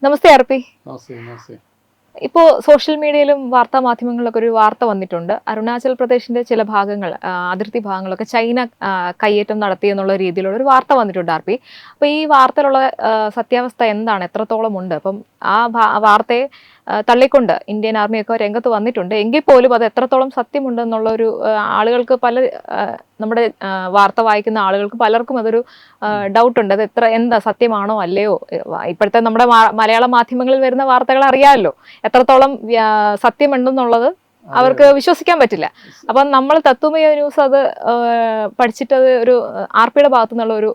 നമസ്തേ RP. നമസ്തേ. ഇപ്പോൾ social മീഡിയയിലും വാർത്താ മാധ്യമങ്ങളിലൊക്കെ ഒരു വാർത്ത വന്നിട്ടുണ്ട്. അരുണാചൽ പ്രദേശിന്റെ ചില ഭാഗങ്ങൾ, അതിർത്തി ഭാഗങ്ങളൊക്കെ ചൈന കയ്യേറ്റം നടത്തി എന്നുള്ള രീതിയിലുള്ള ഒരു വാർത്ത വന്നിട്ടുണ്ട് ആർപി. അപ്പോൾ ഈ വാർത്തയിലുള്ള സത്യാവസ്ഥ എന്താണ്, എത്രത്തോളം ഉണ്ട്? അപ്പം ആ വാർത്തയെ തള്ളിക്കൊണ്ട് ഇന്ത്യൻ ആർമിയൊക്കെ രംഗത്ത് വന്നിട്ടുണ്ട്. എങ്കിൽ പോലും അത് എത്രത്തോളം സത്യമുണ്ടെന്നുള്ളൊരു ആളുകൾക്ക് നമ്മുടെ വാർത്ത വായിക്കുന്ന ആളുകൾക്ക് പലർക്കും അതൊരു ഡൗട്ടുണ്ട്. അത് എന്താ സത്യമാണോ അല്ലയോ? ഇപ്പോഴത്തെ നമ്മുടെ മലയാള മാധ്യമങ്ങളിൽ വരുന്ന വാർത്തകൾ അറിയാമല്ലോ, എത്രത്തോളം സത്യമുണ്ടെന്നുള്ളത് അവർക്ക് വിശ്വസിക്കാൻ പറ്റില്ല. അപ്പം നമ്മൾ തത്വമയ ന്യൂസ് അത് പഠിച്ചിട്ട് അത് ഒരു ആർപിയുടെ ഭാഗത്തു നിന്നുള്ള ഒരു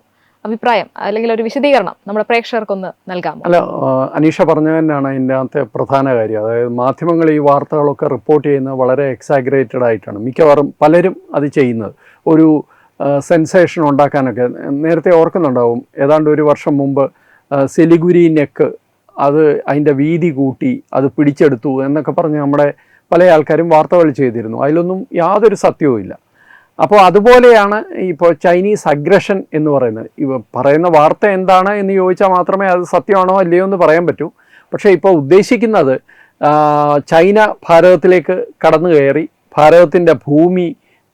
അഭിപ്രായം അല്ലെങ്കിൽ ഒരു വിശദീകരണം നമ്മുടെ പ്രേക്ഷകർക്കൊന്ന് നൽകാമോ? അല്ല, അനീഷ പറഞ്ഞു തന്നെയാണ് അതിൻ്റെ അകത്തെ പ്രധാന കാര്യം. അതായത് മാധ്യമങ്ങൾ ഈ വാർത്തകളൊക്കെ റിപ്പോർട്ട് ചെയ്യുന്നത് വളരെ എക്സാഗ്രേറ്റഡ് ആയിട്ടാണ് മിക്കവാറും പലരും അത് ചെയ്യുന്നത്. ഒരു സെൻസേഷൻ ഉണ്ടാക്കാനൊക്കെ നേരത്തെ ഓർക്കുന്നുണ്ടാവും, ഏതാണ്ട് ഒരു വർഷം മുമ്പ് സിലിഗുരി നെക്ക് അത് അതിൻ്റെ വീതി കൂട്ടി അത് പിടിച്ചെടുത്തു എന്നൊക്കെ പറഞ്ഞ് നമ്മുടെ പല ആൾക്കാരും വാർത്തകൾ ചെയ്തിരുന്നു. അതിലൊന്നും യാതൊരു സത്യവും ഇല്ല. അപ്പോൾ അതുപോലെയാണ് ഇപ്പോൾ ചൈനീസ് അഗ്രഷൻ എന്ന് പറയുന്നത്. പറയുന്ന വാർത്ത എന്താണ് എന്ന് ചോദിച്ചാൽ മാത്രമേ അത് സത്യമാണോ അല്ലയോ എന്ന് പറയാൻ പറ്റൂ. പക്ഷേ ഇപ്പോൾ ഉദ്ദേശിക്കുന്നത് ചൈന ഭാരതത്തിലേക്ക് കടന്നു കയറി ഭാരതത്തിൻ്റെ ഭൂമി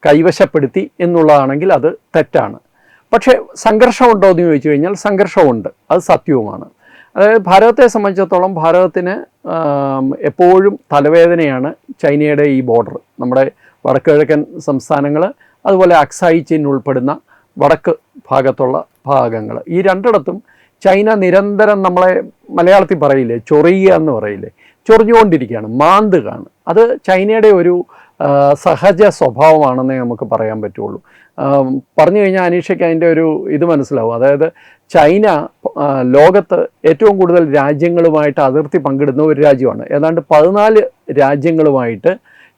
കൈവശപ്പെടുത്തി എന്നുള്ളതാണെങ്കിൽ അത് തെറ്റാണ്. പക്ഷേ സംഘർഷമുണ്ടോ എന്ന് ചോദിച്ചു കഴിഞ്ഞാൽ സംഘർഷമുണ്ട്, അത് സത്യവുമാണ്. അതായത് ഭാരതത്തെ സംബന്ധിച്ചിടത്തോളം ഭാരതത്തിന് എപ്പോഴും തലവേദനയാണ് ചൈനയുടെ ഈ ബോർഡർ. നമ്മുടെ വടക്ക് കിഴക്കൻ സംസ്ഥാനങ്ങൾ, അതുപോലെ അക്സായി ചീൻ ഉൾപ്പെടുന്ന വടക്ക് ഭാഗത്തുള്ള ഭാഗങ്ങൾ, ഈ രണ്ടിടത്തും ചൈന നിരന്തരം നമ്മളെ മലയാളത്തിൽ പറയില്ലേ, ചൊറിയുക എന്ന് പറയില്ലേ, ചൊറിഞ്ഞുകൊണ്ടിരിക്കുകയാണ്, മാന്തുകയാണ്. അത് ചൈനയുടെ ഒരു സഹജ സ്വഭാവമാണെന്നേ നമുക്ക് പറയാൻ പറ്റുള്ളൂ. പറഞ്ഞു കഴിഞ്ഞാൽ അനീഷയ്ക്ക് അതിൻ്റെ ഒരു ഇത് മനസ്സിലാവും. അതായത് ചൈന ലോകത്ത് ഏറ്റവും കൂടുതൽ രാജ്യങ്ങളുമായിട്ട് അതിർത്തി പങ്കിടുന്ന ഒരു രാജ്യമാണ്. ഏതാണ്ട് 14 രാജ്യങ്ങളുമായിട്ട്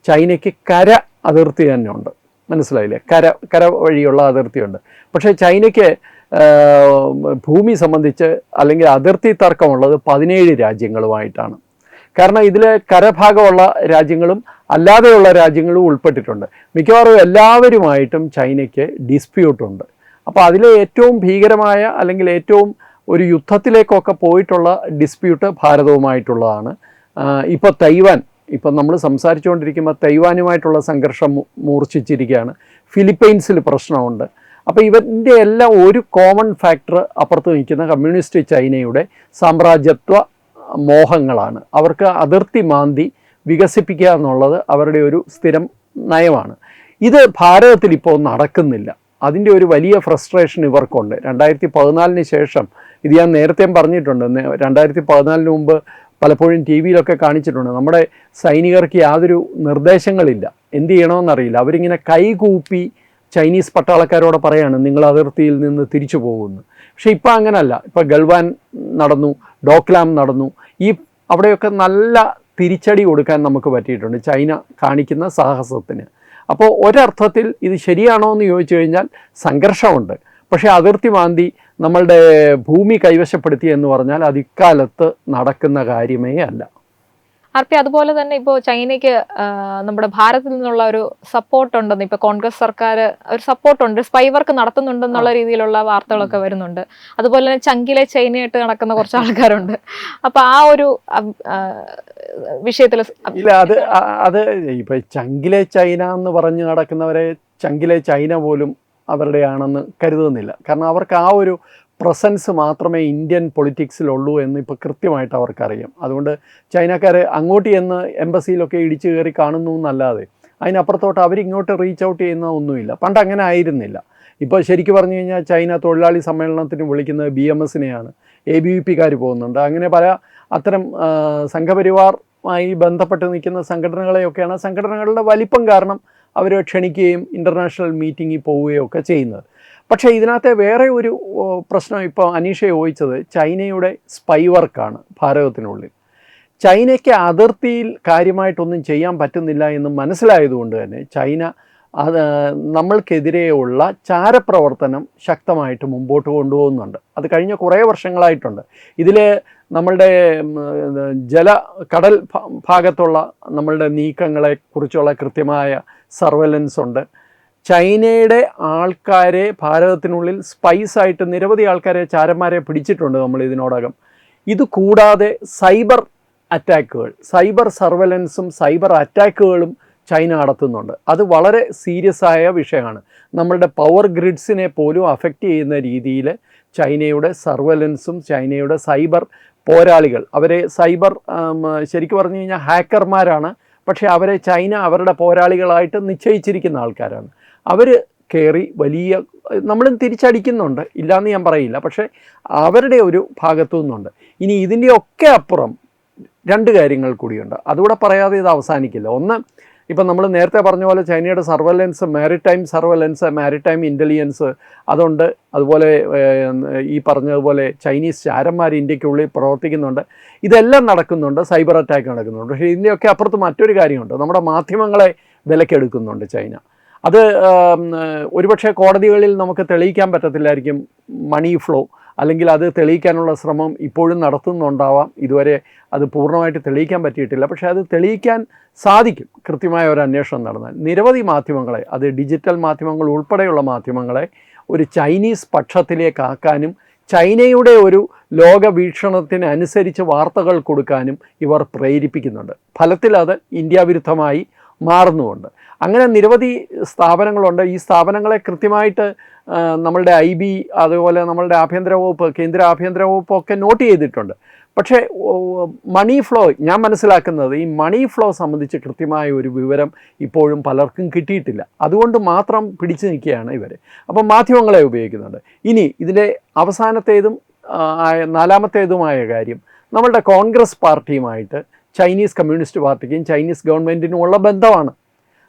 ചൈനയ്ക്ക് കര അതിർത്തി തന്നെ ഉണ്ട്. മനസ്സിലായില്ലേ? കര വഴിയുള്ള അതിർത്തിയുണ്ട്. പക്ഷേ ചൈനയ്ക്ക് ഭൂമി സംബന്ധിച്ച് അല്ലെങ്കിൽ അതിർത്തി തർക്കമുള്ളത് 17 രാജ്യങ്ങളുമായിട്ടാണ്. കാരണം ഇതിൽ കരഭാഗമുള്ള രാജ്യങ്ങളും അല്ലാതെയുള്ള രാജ്യങ്ങളും ഉൾപ്പെട്ടിട്ടുണ്ട്. മിക്കവാറും എല്ലാവരുമായിട്ടും ചൈനയ്ക്ക് ഡിസ്പ്യൂട്ടുണ്ട്. അപ്പോൾ അതിലെ ഏറ്റവും ഭീകരമായ അല്ലെങ്കിൽ ഏറ്റവും ഒരു യുദ്ധത്തിലേക്കൊക്കെ പോയിട്ടുള്ള ഡിസ്പ്യൂട്ട് ഭാരതവുമായിട്ടുള്ളതാണ്. ഇപ്പോൾ തൈവാൻ, ഇപ്പം നമ്മൾ സംസാരിച്ചുകൊണ്ടിരിക്കുമ്പോൾ തൈവാനുമായിട്ടുള്ള സംഘർഷം മൂർച്ഛിച്ചിരിക്കുകയാണ്. ഫിലിപ്പൈൻസിൽ പ്രശ്നമുണ്ട്. അപ്പോൾ ഇവൻ്റെ എല്ലാം ഒരു കോമൺ ഫാക്ടർ അപ്പുറത്ത് നിൽക്കുന്ന കമ്മ്യൂണിസ്റ്റ് ചൈനയുടെ സാമ്രാജ്യത്വ മോഹങ്ങളാണ്. അവർക്ക് അതിർത്തി മാന്തി വികസിപ്പിക്കുക എന്നുള്ളത് അവരുടെ ഒരു സ്ഥിരം നയമാണ്. ഇത് ഭാരതത്തിൽ ഇപ്പോൾ നടക്കുന്നില്ല. അതിൻ്റെ ഒരു വലിയ ഫ്രസ്ട്രേഷൻ ഇവർക്കുണ്ട്. 2014 ശേഷം, ഇത് ഞാൻ നേരത്തെ പറഞ്ഞിട്ടുണ്ട്, 2014 മുമ്പ് പലപ്പോഴും ടി വിയിലൊക്കെ കാണിച്ചിട്ടുണ്ട്, നമ്മുടെ സൈനികർക്ക് യാതൊരു നിർദ്ദേശങ്ങളില്ല, എന്ത് ചെയ്യണമെന്നറിയില്ല. അവരിങ്ങനെ കൈകൂപ്പി ചൈനീസ് പട്ടാളക്കാരോട് പറയാണ് നിങ്ങൾ അതിർത്തിയിൽ നിന്ന് തിരിച്ചു പോകുമെന്ന്. പക്ഷേ ഇപ്പോൾ അങ്ങനല്ല. ഇപ്പോൾ ഗൽവാൻ നടന്നു, ഡോക്ലാം നടന്നു. അവിടെയൊക്കെ നല്ല തിരിച്ചടി കൊടുക്കാൻ നമുക്ക് പറ്റിയിട്ടുണ്ട് ചൈന കാണിക്കുന്ന സാഹസത്തിന്. അപ്പോൾ ഒരർത്ഥത്തിൽ ഇത് ശരിയാണോ എന്ന് ചോദിച്ചു കഴിഞ്ഞാൽ സംഘർഷമുണ്ട്. പക്ഷേ അതിർത്തി മാന്തി നമ്മളുടെ ഭൂമി കൈവശപ്പെടുത്തി എന്ന് പറഞ്ഞാൽ അത് ഇക്കാലത്ത് നടക്കുന്ന കാര്യമേ അല്ല. ആർപി, അതുപോലെ തന്നെ ഇപ്പോൾ ചൈനയ്ക്ക് നമ്മുടെ ഭാരതത്തിൽ നിന്നുള്ള ഒരു സപ്പോർട്ട് ഉണ്ടെന്ന് ഇപ്പോൾ കോൺഗ്രസ് സർക്കാർ ഒരു സപ്പോർട്ടുണ്ട്, സ്പൈ വർക്ക് നടത്തുന്നുണ്ടെന്നുള്ള രീതിയിലുള്ള വാർത്തകളൊക്കെ വരുന്നുണ്ട്. അതുപോലെ തന്നെ ചങ്കിലെ ചൈനയായിട്ട് നടക്കുന്ന കുറച്ച് ആൾക്കാരുണ്ട്. അപ്പോൾ ആ ഒരു വിഷയത്തിൽ ഇല്ല, അത് ഇപ്പോൾ ചങ്കിലെ ചൈന എന്ന് പറഞ്ഞ് നടക്കുന്നവരെ ചങ്കിലെ ചൈന പോലും അവരുടെയാണെന്ന് കരുതുന്നില്ല. കാരണം അവർക്ക് ആ ഒരു പ്രസൻസ് മാത്രമേ ഇന്ത്യൻ പൊളിറ്റിക്സിലുള്ളൂ എന്ന് ഇപ്പോൾ കൃത്യമായിട്ട് അവർക്കറിയാം. അതുകൊണ്ട് ചൈനക്കാർ അങ്ങോട്ട് ചെന്ന് എംബസിയിലൊക്കെ ഇടിച്ചു കയറി കാണുന്നു എന്നല്ലാതെ അതിനപ്പുറത്തോട്ട് അവരിങ്ങോട്ട് റീച്ച് ഔട്ട് ചെയ്യുന്ന ഒന്നുമില്ല. പണ്ട് അങ്ങനെ ആയിരുന്നില്ല. ഇപ്പോൾ ശരിക്കും പറഞ്ഞു കഴിഞ്ഞാൽ ചൈന തൊഴിലാളി സമ്മേളനത്തിന് വിളിക്കുന്നത് BMS-നെയാണ്, ABVP-കാർ പോകുന്നുണ്ട്. അങ്ങനെ പല അത്തരം സംഘപരിവാറുമായി ബന്ധപ്പെട്ട് നിൽക്കുന്ന സംഘടനകളെയൊക്കെയാണ് സംഘടനകളുടെ വലിപ്പം കാരണം അവർ ക്ഷണിക്കുകയും ഇൻ്റർനാഷണൽ മീറ്റിങ്ങിൽ പോവുകയും ഒക്കെ ചെയ്യുന്നത്. പക്ഷേ ഇതിനകത്തെ വേറെ ഒരു പ്രശ്നം ഇപ്പോൾ അനീഷ ചോദിച്ചത് ചൈനയുടെ സ്പൈ വർക്കാണ് ഭാരതത്തിനുള്ളിൽ. ചൈനയ്ക്ക് അതിർത്തിയിൽ കാര്യമായിട്ടൊന്നും ചെയ്യാൻ പറ്റുന്നില്ല എന്ന് മനസ്സിലായതുകൊണ്ട് തന്നെ ചൈന നമ്മൾക്കെതിരെയുള്ള ചാരപ്രവർത്തനം ശക്തമായിട്ട് മുമ്പോട്ട് കൊണ്ടുപോകുന്നുണ്ട്. അത് കഴിഞ്ഞ കുറേ വർഷങ്ങളായിട്ടുണ്ട്. ഇതിൽ നമ്മളുടെ കടൽ ഭാഗത്തുള്ള നമ്മളുടെ നീക്കങ്ങളെക്കുറിച്ചുള്ള കൃത്യമായ സർവൈലൻസ് ഉണ്ട്. ചൈനയുടെ ആൾക്കാരെ ഭാരതത്തിനുള്ളിൽ സ്പൈസായിട്ട് നിരവധി ആൾക്കാരെ, ചാരന്മാരെ പിടിച്ചിട്ടുണ്ട് നമ്മൾ ഇതിനോടകം. ഇത് കൂടാതെ സൈബർ അറ്റാക്കുകൾ, സൈബർ സർവലൻസും സൈബർ അറ്റാക്കുകളും ചൈന നടത്തുന്നുണ്ട്. അത് വളരെ സീരിയസ് ആയ വിഷയമാണ്. നമ്മളുടെ പവർ ഗ്രിഡ്സിനെ പോലും അഫക്റ്റ് ചെയ്യുന്ന രീതിയിൽ ചൈനയുടെ സർവലൻസും ചൈനയുടെ സൈബർ പോരാളികൾ, അവരെ സൈബർ ശരിക്കും പറഞ്ഞു കഴിഞ്ഞാൽ ഹാക്കർമാരാണ്, പക്ഷേ അവരെ ചൈന അവരുടെ പോരാളികളായിട്ട് നിശ്ചയിച്ചിരിക്കുന്ന ആൾക്കാരാണ്. അവർ കയറി വലിയ, നമ്മളും തിരിച്ചടിക്കുന്നുണ്ട്, ഇല്ലയെന്ന് ഞാൻ പറയില്ല, പക്ഷേ അവരുടെ ഒരു ഭാഗത്തു നിന്നുണ്ട്. ഇനി ഇതിൻ്റെയൊക്കെ അപ്പുറം രണ്ട് കാര്യങ്ങൾ കൂടിയുണ്ട്, അതുകൂടെ പറയാതെ ഇത് അവസാനിക്കില്ല. ഒന്ന്, ഇപ്പം നമ്മൾ നേരത്തെ പറഞ്ഞ പോലെ ചൈനയുടെ surveillance, maritime surveillance, maritime intelligence അതുണ്ട്. അതുപോലെ ഈ പറഞ്ഞതുപോലെ ചൈനീസ് ചാരന്മാർ ഇന്ത്യക്കുള്ളിൽ പ്രവർത്തിക്കുന്നുണ്ട്. ഇതെല്ലാം നടക്കുന്നുണ്ട്, സൈബർ അറ്റാക്ക് നടക്കുന്നുണ്ട്. പക്ഷേ ഇതിൻ്റെയൊക്കെ അപ്പുറത്ത് മറ്റൊരു കാര്യമുണ്ട്, നമ്മുടെ മാധ്യമങ്ങളെ വിലക്കെടുക്കുന്നുണ്ട് ചൈന. അത് ഒരുപക്ഷെ കോടതികളിൽ നമുക്ക് തെളിയിക്കാൻ പറ്റത്തില്ലായിരിക്കും മണി ഫ്ലോ, അല്ലെങ്കിൽ അത് തെളിയിക്കാനുള്ള ശ്രമം ഇപ്പോഴും നടത്തുന്നുണ്ടാവാം. ഇതുവരെ അത് പൂർണ്ണമായിട്ട് തെളിയിക്കാൻ പറ്റിയിട്ടില്ല, പക്ഷേ അത് തെളിയിക്കാൻ സാധിക്കും കൃത്യമായ ഒരു അന്വേഷണം നടന്നാൽ. നിരവധി മാധ്യമങ്ങളെ, അത് ഡിജിറ്റൽ മാധ്യമങ്ങൾ ഉൾപ്പെടെയുള്ള മാധ്യമങ്ങളെ ഒരു ചൈനീസ് പക്ഷത്തിലേക്കാക്കാനും ചൈനയുടെ ഒരു ലോകവീക്ഷണത്തിനനുസരിച്ച് വാർത്തകൾ കൊടുക്കാനും ഇവർ പ്രേരിപ്പിക്കുന്നുണ്ട്. ഫലത്തിൽ അത് ഇന്ത്യ വിരുദ്ധമായി മാറുന്നുമുണ്ട്. അങ്ങനെ നിരവധി സ്ഥാപനങ്ങളുണ്ട്. ഈ സ്ഥാപനങ്ങളെ കൃത്യമായിട്ട് നമ്മളുടെ IB, അതുപോലെ നമ്മളുടെ ആഭ്യന്തര വകുപ്പ്, കേന്ദ്ര ആഭ്യന്തര വകുപ്പൊക്കെ നോട്ട് ചെയ്തിട്ടുണ്ട്. പക്ഷേ മണി ഫ്ലോ, ഞാൻ മനസ്സിലാക്കുന്നത് ഈ മണി ഫ്ലോ സംബന്ധിച്ച് കൃത്യമായ ഒരു വിവരം ഇപ്പോഴും പലർക്കും കിട്ടിയിട്ടില്ല. അതുകൊണ്ട് മാത്രം പിടിച്ചു നിൽക്കുകയാണ് ഇവർ. അപ്പം മാധ്യമങ്ങളെ ഉപയോഗിക്കുന്നുണ്ട്. ഇനി ഇതിൻ്റെ അവസാനത്തേതും നാലാമത്തേതുമായ കാര്യം, നമ്മളുടെ കോൺഗ്രസ് പാർട്ടിയുമായിട്ട് ചൈനീസ് കമ്മ്യൂണിസ്റ്റ് പാർട്ടിക്കും ചൈനീസ് ഗവൺമെൻറ്റിനും ഉള്ള ബന്ധമാണ്.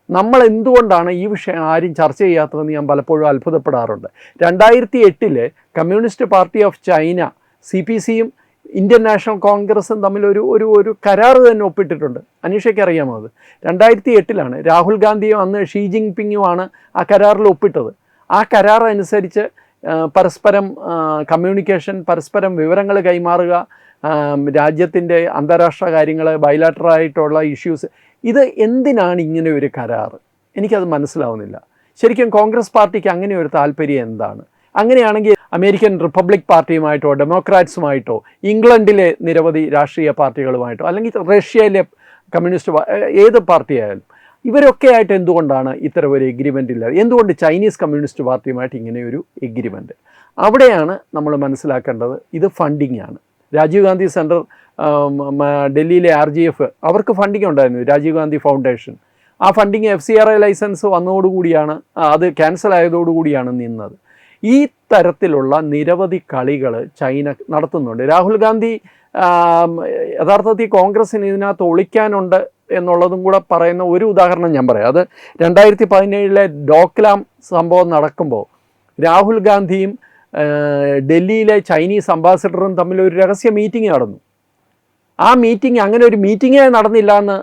നമ്മൾ എന്തുകൊണ്ടാണ് ഈ വിഷയം ആരും ചർച്ച ചെയ്യാത്തതെന്ന് ഞാൻ പലപ്പോഴും അത്ഭുതപ്പെടാറുണ്ട്. 2008 കമ്മ്യൂണിസ്റ്റ് പാർട്ടി ഓഫ് ചൈന, CPCയും ഇന്ത്യൻ നാഷണൽ കോൺഗ്രസും തമ്മിൽ ഒരു കരാറ് തന്നെ ഒപ്പിട്ടിട്ടുണ്ട്. അനീഷയ്ക്ക് അറിയാമോ? അത് 2008 രാഹുൽ ഗാന്ധിയും അന്ന് ഷീ ജിങ് പിങ്ങുമാണ് ആ കരാറിൽ ഒപ്പിട്ടത്. ആ കരാർ അനുസരിച്ച് പരസ്പരം കമ്മ്യൂണിക്കേഷൻ, പരസ്പരം വിവരങ്ങൾ കൈമാറുക, രാജ്യത്തിൻ്റെ അന്താരാഷ്ട്ര കാര്യങ്ങൾ, ബൈലാറ്ററായിട്ടുള്ള ഇഷ്യൂസ്, ഇത് എന്തിനാണ് ഇങ്ങനെ ഒരു കരാർ? എനിക്കത് മനസ്സിലാവുന്നില്ല. ശരിക്കും കോൺഗ്രസ് പാർട്ടിക്ക് അങ്ങനെ ഒരു താല്പര്യം എന്താണ്? അങ്ങനെയാണെങ്കിൽ അമേരിക്കൻ റിപ്പബ്ലിക് പാർട്ടിയുമായിട്ടോ ഡെമോക്രാറ്റ്സുമായിട്ടോ ഇംഗ്ലണ്ടിലെ നിരവധി രാഷ്ട്രീയ പാർട്ടികളുമായിട്ടോ അല്ലെങ്കിൽ റഷ്യയിലെ കമ്മ്യൂണിസ്റ്റ് ഏത് പാർട്ടിയായാലും ഇവരൊക്കെ ആയിട്ട് എന്തുകൊണ്ടാണ് ഇത്തരം ഒരു എഗ്രിമെൻ്റ് ഇല്ലാതെ? എന്തുകൊണ്ട് ചൈനീസ് കമ്മ്യൂണിസ്റ്റ് പാർട്ടിയുമായിട്ട് ഇങ്ങനെയൊരു എഗ്രിമെൻറ്റ്? അവിടെയാണ് നമ്മൾ മനസ്സിലാക്കേണ്ടത്. ഇത് ഫണ്ടിങ് ആണ്. രാജീവ് ഗാന്ധി സെൻറ്റർ, ഡൽഹിയിലെ RGF, അവർക്ക് ഫണ്ടിങ് ഉണ്ടായിരുന്നു, രാജീവ് ഗാന്ധി ഫൗണ്ടേഷൻ. ആ ഫണ്ടിങ് FCRA ലൈസൻസ് വന്നതോടുകൂടിയാണ്, അത് ക്യാൻസൽ ആയതോടുകൂടിയാണ് നിന്നത്. ഈ തരത്തിലുള്ള നിരവധി കളികൾ ചൈന നടത്തുന്നുണ്ട്. രാഹുൽ ഗാന്ധി യഥാർത്ഥത്തിൽ കോൺഗ്രസ്സിന് ഇതിനകത്ത് ഒളിക്കാനുണ്ട് എന്നുള്ളതും കൂടെ പറയുന്ന ഒരു ഉദാഹരണം ഞാൻ പറയാം. അത് 2017 ഡോക്ലാം സംഭവം നടക്കുമ്പോൾ രാഹുൽ ഗാന്ധിയും ഡൽഹിയിലെ ചൈനീസ് അംബാസിഡറും തമ്മിൽ ഒരു രഹസ്യ മീറ്റിംഗ് നടന്നു. ആ മീറ്റിംഗ്, അങ്ങനെ ഒരു മീറ്റിംഗേ നടന്നില്ല എന്ന്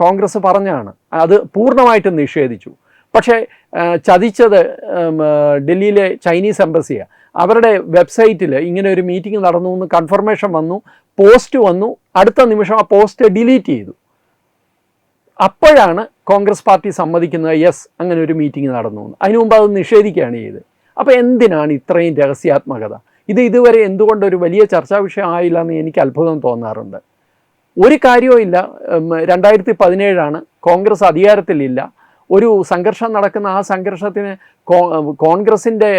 കോൺഗ്രസ് പറഞ്ഞാണ്. അത് പൂർണ്ണമായിട്ടും നിഷേധിച്ചു. പക്ഷേ ചതിച്ചത് ഡൽഹിയിലെ ചൈനീസ് എംബസിയാണ്. അവരുടെ വെബ്സൈറ്റിൽ ഇങ്ങനെ ഒരു മീറ്റിംഗ് നടന്നു എന്ന് കൺഫർമേഷൻ വന്നു, പോസ്റ്റ് വന്നു, അടുത്ത നിമിഷം ആ പോസ്റ്റ് ഡിലീറ്റ് ചെയ്തു. അപ്പോഴാണ് കോൺഗ്രസ് പാർട്ടി സമ്മതിക്കുന്നത് യെസ് അങ്ങനെ ഒരു മീറ്റിംഗ് നടന്നു എന്ന്. അതിനു മുമ്പ് അത് നിഷേധിക്കുകയാണ് ചെയ്തത്. അപ്പോൾ എന്തിനാണ് ഇത്രയും രഹസ്യാത്മകത? ഇതുവരെ എന്തുകൊണ്ടൊരു വലിയ ചർച്ചാ വിഷയം ആയില്ല എന്ന് എനിക്ക് അത്ഭുതം തോന്നാറുണ്ട്. ഒരു കാര്യവും ഇല്ല. 2017 കോൺഗ്രസ് അധികാരത്തിലില്ല. ഒരു സംഘർഷം നടക്കുന്ന ആ സംഘർഷത്തിന് കോൺഗ്രസിൻ്റെ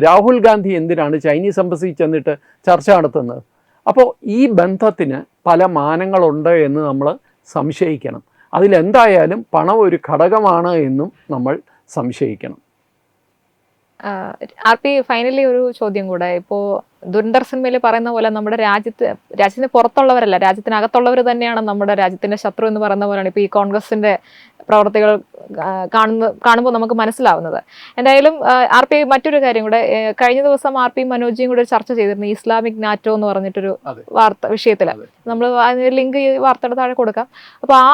രാഹുൽ ഗാന്ധി എന്തിനാണ് ചൈനീസ് എംബസി ചെന്നിട്ട് ചർച്ച നടത്തുന്നത്? അപ്പോൾ ഈ ബന്ധത്തിന് പല മാനങ്ങളുണ്ട് എന്ന് നമ്മൾ സംശയിക്കണം. അതിലെന്തായാലും പണം ഒരു ഘടകമാണ് എന്നും നമ്മൾ സംശയിക്കണം. RP, ഫൈനലി ഒരു ചോദ്യം കൂടെ. ഇപ്പോൾ ദുരന്തർ സിനിമയിൽ പറയുന്ന പോലെ നമ്മുടെ രാജ്യത്തിന് പുറത്തുള്ളവരല്ല, രാജ്യത്തിനകത്തുള്ളവർ തന്നെയാണ് നമ്മുടെ രാജ്യത്തിന്റെ ശത്രു എന്ന് പറയുന്ന പോലെയാണ് ഇപ്പോൾ ഈ കോൺഗ്രസിന്റെ പ്രവർത്തികൾ കാണുമ്പോൾ നമുക്ക് മനസ്സിലാവുന്നത്. എന്തായാലും RP, മറ്റൊരു കാര്യം കൂടെ, കഴിഞ്ഞ ദിവസം RP മനോജിയും കൂടെ ചർച്ച ചെയ്തിരുന്നു ഇസ്ലാമിക് നാറ്റോ എന്ന് പറഞ്ഞിട്ടൊരു വിഷയത്തില്. നമ്മൾ ലിങ്ക് ഈ വാർത്തയുടെ താഴെ കൊടുക്കാം. അപ്പോൾ ആ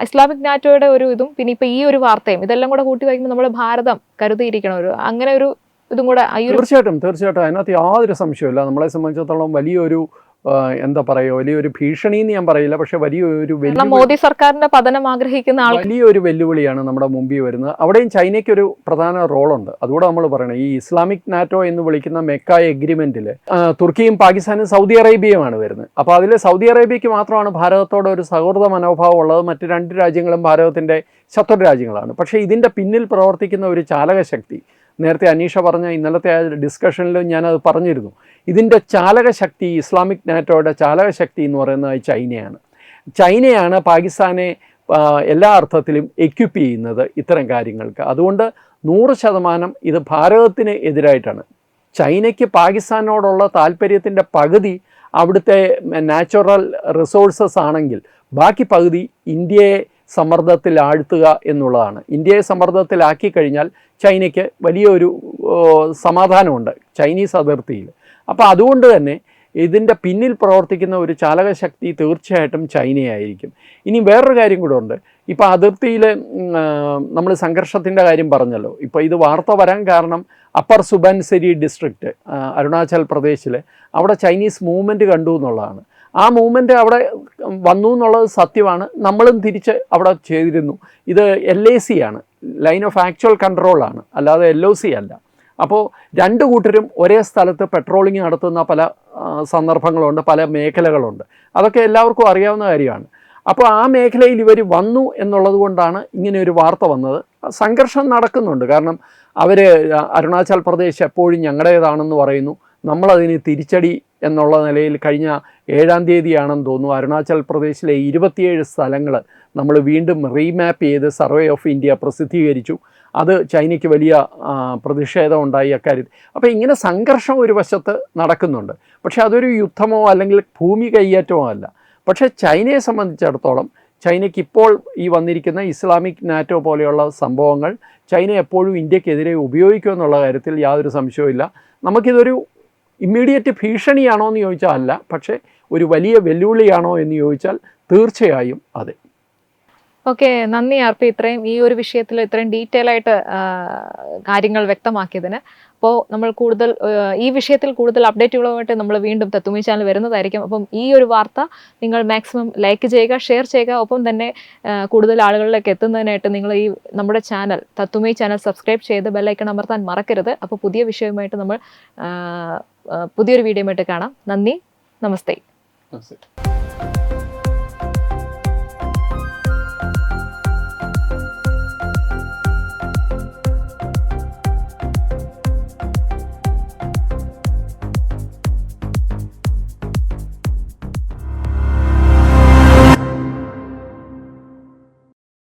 ഇസ്ലാമിക് നാറ്റോയുടെ ഒരു ഇതും പിന്നെ ഇപ്പൊ ഈ ഒരു വാർത്തയും ഇതെല്ലാം കൂടെ കൂട്ടി വയ്ക്കുമ്പോൾ നമ്മുടെ ഭാരതം കരുതിയിരിക്കണം ഒരു അങ്ങനെ ഒരു ഇതും കൂടെ. തീർച്ചയായിട്ടും അതിനകത്ത് യാതൊരു സംശയമില്ല. നമ്മളെ സംബന്ധിച്ചിടത്തോളം വലിയൊരു എന്താ പറയുക, വലിയൊരു ഭീഷണി എന്ന് ഞാൻ പറയില്ല, പക്ഷെ വലിയൊരു മോദി സർക്കാരിന്റെ പതനം ആഗ്രഹിക്കുന്ന വലിയൊരു വെല്ലുവിളിയാണ് നമ്മുടെ മുമ്പിൽ വരുന്നത്. അവിടെയും ചൈനയ്ക്ക് ഒരു പ്രധാന റോളുണ്ട്. അതുകൂടെ നമ്മൾ പറയണം. ഈ ഇസ്ലാമിക് നാറ്റോ എന്ന് വിളിക്കുന്ന മെക്ക എഗ്രിമെന്റിൽ തുർക്കിയും പാകിസ്ഥാനും സൗദി അറേബ്യയുമാണ് വരുന്നത്. അപ്പോൾ അതിൽ സൗദി അറേബ്യയ്ക്ക് മാത്രമാണ് ഭാരതത്തോട് ഒരു സൗഹൃദ മനോഭാവം ഉള്ളത്. മറ്റ് 2 രാജ്യങ്ങളും ഭാരതത്തിൻ്റെ ശത്രു രാജ്യങ്ങളാണ്. പക്ഷേ ഇതിൻ്റെ പിന്നിൽ പ്രവർത്തിക്കുന്ന ഒരു ചാലകശക്തി, നേരത്തെ അനീഷ പറഞ്ഞ ഇന്നലത്തെ ആ ഡിസ്കഷനിലും ഞാനത് പറഞ്ഞിരുന്നു, ഇതിൻ്റെ ചാലകശക്തി, ഇസ്ലാമിക് നാറ്റോയുടെ ചാലകശക്തി എന്ന് പറയുന്നത് ചൈനയാണ്. ചൈനയാണ് പാകിസ്ഥാനെ എല്ലാ അർത്ഥത്തിലും എക്യുപ്പ് ചെയ്യുന്നത് ഇത്തരം കാര്യങ്ങൾക്ക്. അതുകൊണ്ട് 100% ഇത് ഭാരതത്തിന് എതിരായിട്ടാണ്. ചൈനയ്ക്ക് പാകിസ്ഥാനോടുള്ള താല്പര്യത്തിൻ്റെ പകുതി അവിടുത്തെ നാച്ചുറൽ റിസോഴ്സസ് ആണെങ്കിൽ ബാക്കി പകുതി ഇന്ത്യയെ സമ്മർദ്ദത്തിൽ ആഴ്ത്തുക എന്നുള്ളതാണ്. ഇന്ത്യയെ സമ്മർദ്ദത്തിലാക്കി കഴിഞ്ഞാൽ ചൈനയ്ക്ക് വലിയൊരു സമാധാനമുണ്ട് ചൈനീസ് അതിർത്തിയിൽ. അപ്പോൾ അതുകൊണ്ട് തന്നെ ഇതിൻ്റെ പിന്നിൽ പ്രവർത്തിക്കുന്ന ഒരു ചാലകശക്തി തീർച്ചയായിട്ടും ചൈനയായിരിക്കും. ഇനി വേറൊരു കാര്യം കൂടെ ഉണ്ട്. ഇപ്പോൾ അതിർത്തിയിൽ നമ്മൾ സംഘർഷത്തിൻ്റെ കാര്യം പറഞ്ഞല്ലോ. ഇപ്പോൾ ഇത് വാർത്ത വരാൻ കാരണം അപ്പർ സുബൻസിരി ഡിസ്ട്രിക്റ്റ് അരുണാചൽ പ്രദേശിൽ അവിടെ ചൈനീസ് മൂവ്മെൻറ്റ് കണ്ടു എന്നുള്ളതാണ്. ആ മൂവ്മെൻറ്റ് അവിടെ വന്നു എന്നുള്ളത് സത്യമാണ്. നമ്മളും തിരിച്ച് അവിടെ ചെയ്തിരുന്നു. ഇത് LAC ആണ്, ലൈൻ ഓഫ് ആക്ച്വൽ കൺട്രോളാണ്, അല്ലാതെ LOC അല്ല. അപ്പോൾ 2 കൂട്ടരും ഒരേ സ്ഥലത്ത് പെട്രോളിങ് നടത്തുന്ന പല സന്ദർഭങ്ങളുണ്ട്, പല മേഖലകളുണ്ട്. അതൊക്കെ എല്ലാവർക്കും അറിയാവുന്ന കാര്യമാണ്. അപ്പോൾ ആ മേഖലയിൽ ഇവർ വന്നു എന്നുള്ളത് കൊണ്ടാണ് ഇങ്ങനെ ഒരു വാർത്ത വന്നത്. സംഘർഷം നടക്കുന്നുണ്ട്. കാരണം അവർ അരുണാചൽ പ്രദേശ് എപ്പോഴും ഞങ്ങളുടേതാണെന്ന് പറയുന്നു. നമ്മളതിന് തിരിച്ചടി എന്നുള്ള നിലയിൽ കഴിഞ്ഞ 7-ാം തീയതിയാണെന്ന് തോന്നുന്നു അരുണാചൽ പ്രദേശിലെ 27 സ്ഥലങ്ങൾ നമ്മൾ വീണ്ടും റീമാപ്പ് ചെയ്ത് സർവേ ഓഫ് ഇന്ത്യ പ്രസിദ്ധീകരിച്ചു. അത് ചൈനയ്ക്ക് വലിയ പ്രതിഷേധം ഉണ്ടായി അക്കാര്യത്തിൽ. അപ്പോൾ ഇങ്ങനെ സംഘർഷം ഒരു വശത്ത് നടക്കുന്നുണ്ട്. പക്ഷേ അതൊരു യുദ്ധമോ അല്ലെങ്കിൽ ഭൂമി കയ്യേറ്റമോ അല്ല. പക്ഷേ ചൈനയെ സംബന്ധിച്ചിടത്തോളം ചൈനയ്ക്ക് ഇപ്പോൾ ഈ വന്നിരിക്കുന്ന ഇസ്ലാമിക് നാറ്റോ പോലെയുള്ള സംഭവങ്ങൾ ചൈന എപ്പോഴും ഇന്ത്യക്കെതിരെ ഉപയോഗിക്കുമെന്നുള്ള കാര്യത്തിൽ യാതൊരു സംശയവുമില്ല. നമുക്കിതൊരു ഇമ്മീഡിയറ്റ് ഭീഷണിയാണോ എന്ന് ചോദിച്ചാൽ അല്ല, പക്ഷേ ഒരു വലിയ വെല്ലുവിളിയാണോ എന്ന് ചോദിച്ചാൽ തീർച്ചയായും അതെ. ഓക്കെ, നന്ദി RP, ഇത്രയും ഈ ഒരു വിഷയത്തിൽ ഇത്രയും ഡീറ്റെയിൽ ആയിട്ട് കാര്യങ്ങൾ വ്യക്തമാക്കിയതിന്. അപ്പോൾ നമ്മൾ കൂടുതൽ ഈ വിഷയത്തിൽ കൂടുതൽ അപ്ഡേറ്റുകളുമായിട്ട് നമ്മൾ വീണ്ടും തത്തുമി ചാനൽ വരുന്നതായിരിക്കും. അപ്പം ഈ ഒരു വാർത്ത നിങ്ങൾ മാക്സിമം ലൈക്ക് ചെയ്യുക, ഷെയർ ചെയ്യുക. ഒപ്പം തന്നെ കൂടുതൽ ആളുകളിലേക്ക് എത്തുന്നതിനായിട്ട് നിങ്ങൾ ഈ നമ്മുടെ ചാനൽ തത്തുമി ചാനൽ സബ്സ്ക്രൈബ് ചെയ്ത് ബെല്ലൈക്കൺ അമർത്താൻ മറക്കരുത്. അപ്പോൾ പുതിയ വിഷയവുമായിട്ട് നമ്മൾ പുതിയൊരു വീഡിയോയുമായിട്ട് കാണാം. നന്ദി, നമസ്തേ.